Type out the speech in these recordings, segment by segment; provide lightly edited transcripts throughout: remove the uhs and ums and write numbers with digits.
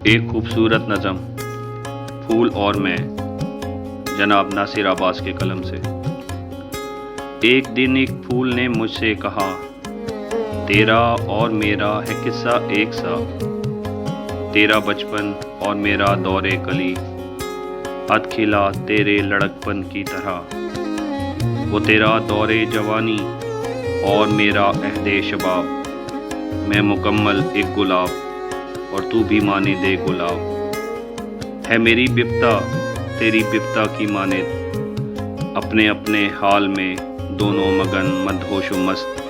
एक खूबसूरत नज़म फूल और मैं, जनाब नासिर अब्बास के कलम से। एक दिन एक फूल ने मुझसे कहा, तेरा और मेरा है किस्सा एक सा, तेरा बचपन और मेरा दौरे कली, हद खिला तेरे लड़कपन की तरह। वो तेरा दौरे जवानी और मेरा अहदे शबाब, मैं मुकम्मल एक गुलाब और तू भी माने दे गुलाब। है मेरी बिप्ता तेरी बिप्ता की मानिद, अपने अपने हाल में दोनों मगन मदहोश व मस्त।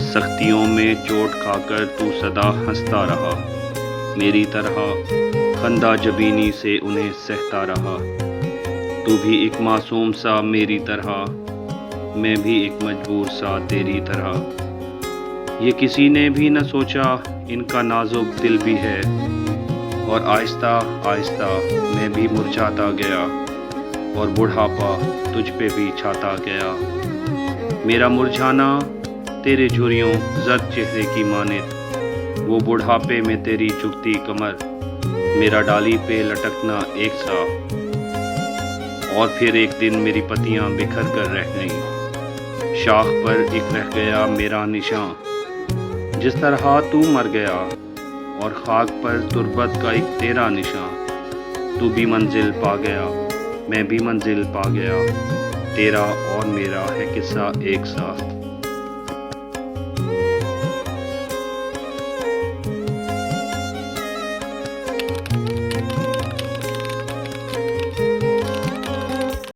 सख्तियों में चोट खाकर तू सदा हंसता रहा, मेरी तरह खंदा जबीनी से उन्हें सहता रहा। तू भी एक मासूम सा मेरी तरह, मैं भी एक मजबूर सा तेरी तरह। ये किसी ने भी न सोचा इनका नाजुक दिल भी है, और आहिस्ता आहिस्ता मैं भी मुरझाता गया और बुढ़ापा तुझ पे भी छाता गया। मेरा मुरझाना तेरे झुर्रियों जर्द चेहरे की मानिद, वो बुढ़ापे में तेरी झुकती कमर, मेरा डाली पे लटकना एक सा। और फिर एक दिन मेरी पत्तियां बिखर कर रह गईं, शाख पर एक रह गया मेरा निशान। जिस तरह तू मर गया और खाक पर तुर्बत का एक तेरा निशान। तू भी मंजिल पा गया, मैं भी मंजिल पा गया, तेरा और मेरा है किस्सा एक सा।